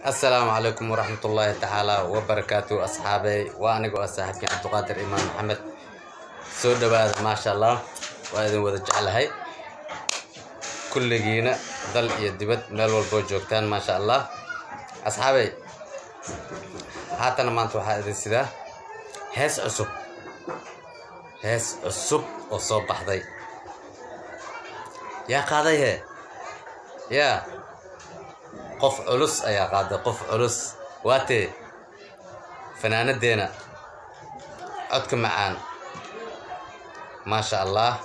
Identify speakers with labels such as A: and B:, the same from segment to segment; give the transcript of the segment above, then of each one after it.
A: السلام عليكم ورحمة الله تعالى وبركاته أصحابي وأنا جو أصحابي عبد القادر إمام محمد سود بعد ما شاء الله وأيضا وذج على هاي كل جينا ضل يدبت مال والبوجوكتان ما شاء الله أصحابي حتى أنا ما أنتوا هذا السيدة هس عصب وصوب بحضي يا قاضي هي يا قف علوس أيا قاضي قف علوس واتي فنانة دينا عدكم معان ما شاء الله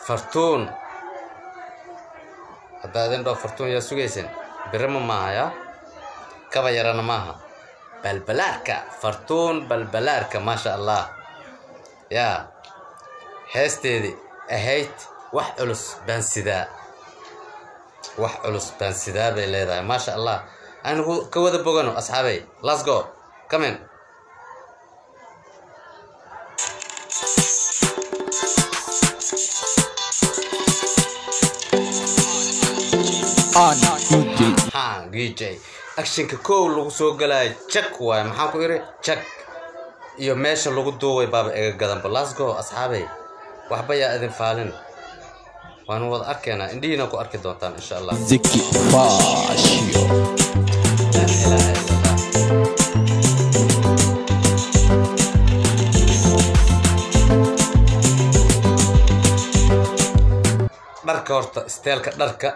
A: فرتون هذا دين دو فرتون يا سويسن برم معها يا كبا يرانا معها بلبلاركا فرتون بلبلاركا ما شاء الله يا هستيدي أهيت وح علوس بانسدا وح علوس بانسدا بيليدا ما شاء الله أنا كوذا بوغانو أصحابي let's go come in DJ action كول لو سو غلاي check واي maxaa ku yiri check iyo meesha lagu duubay baaba eega gadan let's go asxaabay waxba yaa idin faalin waan wada arkeena indhiina ku arki doontaan insha Allah
B: Ziki Fashio
A: dharka horta steelka dharka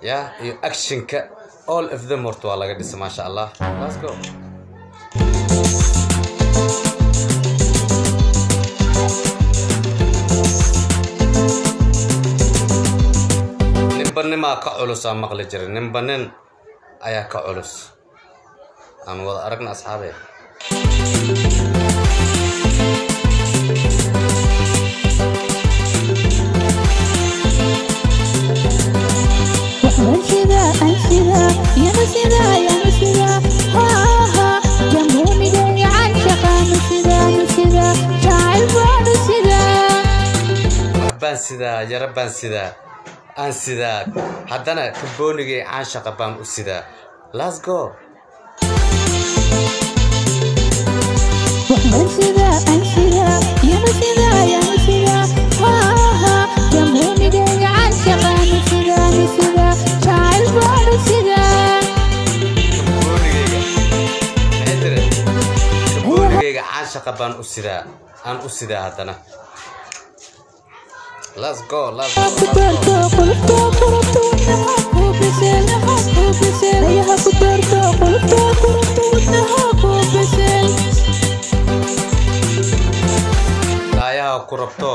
A: ya iyo actionka all of them horta waa laga dhisay ma sha Allah let's go nimbanima ka culus aan maqli jiray nimbanin ayaa ka culus aan wada aragna asxaabe سيدا يا ربان سيدا أن سيدا حدنا كبونيجي عاشق بام سيدا let's go
C: أن سيدا يا سيدا يا سيدا ها ها كبونيجي عاشق بام سيدا سيدا شاعر بام سيدا
A: كبونيجي عاشق بام سيدا أن سيدا حدنا let's go let's go ayaha ku rabto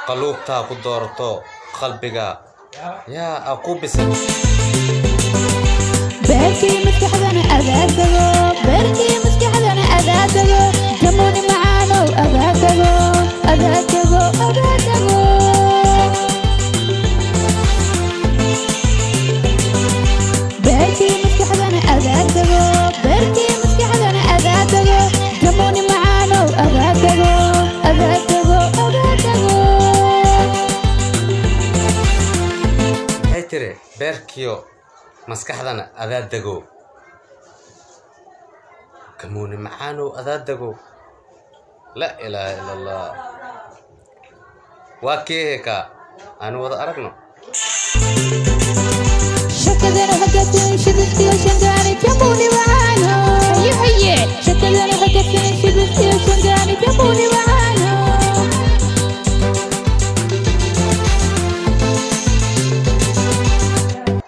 A: qaluubta ku doorato qalbiga ya aku bisan
C: barki maskaxdana adaadago jamoni macaano adaadago
A: berkiyo maskaxdana adaadago kamooni macaano adaadago la ilaaha illa allah waa keeka aan wada aragno
C: shakadana hagatin shidkiyo shangaani kamooni macaano yuhiye shakadana hagatin shidkiyo shangaani kamooni macaano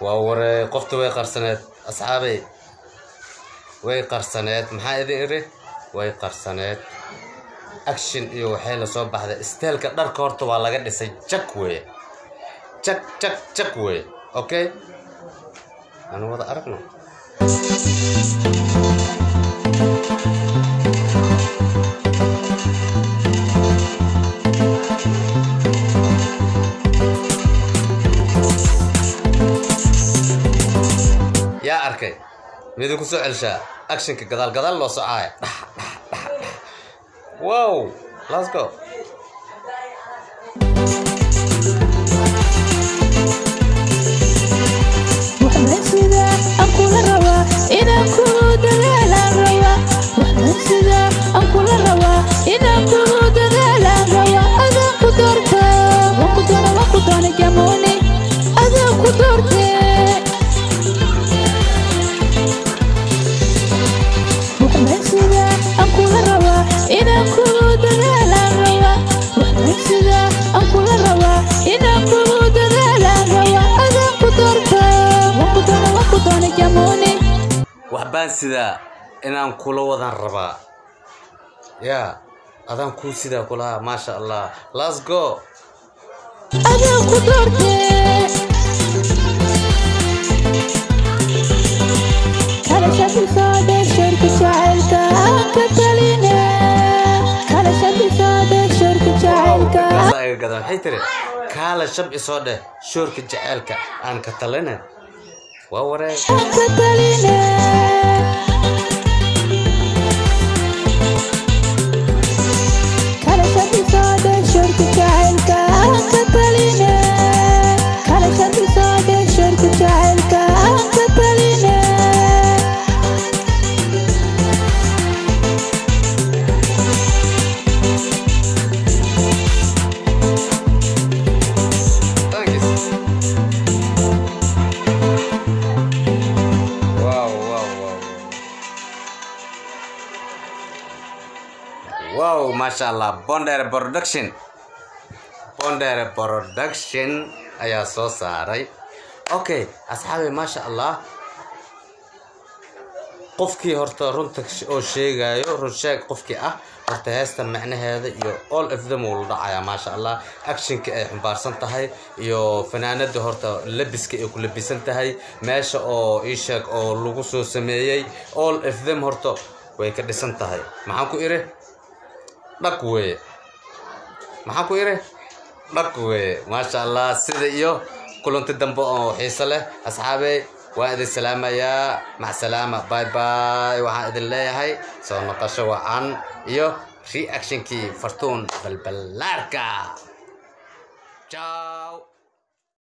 A: ووري قفت وي قرصنات أصحابي وي قرصنات محا إذن إري وي قرصنات أكشن إيو حيلا صوب بحدا استيل كدر كورتو والا قد يسي جك وي جك وي أوكي أنا وضع أرقنا يا أركي ميدو كسو علشا أكشن كقدال لو سعاي واو let's go
C: وحنا سيدا أقول الروا إن
A: baan sidaa inaan kula wadan rabaa yaa adaan kuu sidaa kulaha maasha allah let's go
C: adaan ku doortee kala shabisoode shirka jacaylka aan ka taline kala shabisoode shirka jacaylka
A: waxay tiri kaala shab isoo dheh shoorka jacaylka aan ka taline waa wareeg
C: aan ka taline kala shabisoode shirka jacaylka aan ka taline kala shabisoode shirka jacaylka aan ka taline
A: wow masha allah Bondere production ayaa soo saaray okay asxaabi masha allah qofkii horta runta oo sheegayo run sheeg qofkii ah horta heesta macnaheeda iyo all of them uu dhacaya masha allah actionka ay xambaarsan tahay iyo fanaanada horta labiska ay ku labisan tahay meesha oo ii sheeg oo lagu soo sameeyay all of them horta way ka dhisan tahay maxaan ku iri dhaq weeye maxaan ku iri dhaq weeye maasha allah sida iyo kulanti dambe oo xiiso leh asxaabey waan idin salaamayaa mac salaama bye bye waxaan idin leeyahay soo noqosho wacan iyo reactionkii fartuun balbalaarka ciao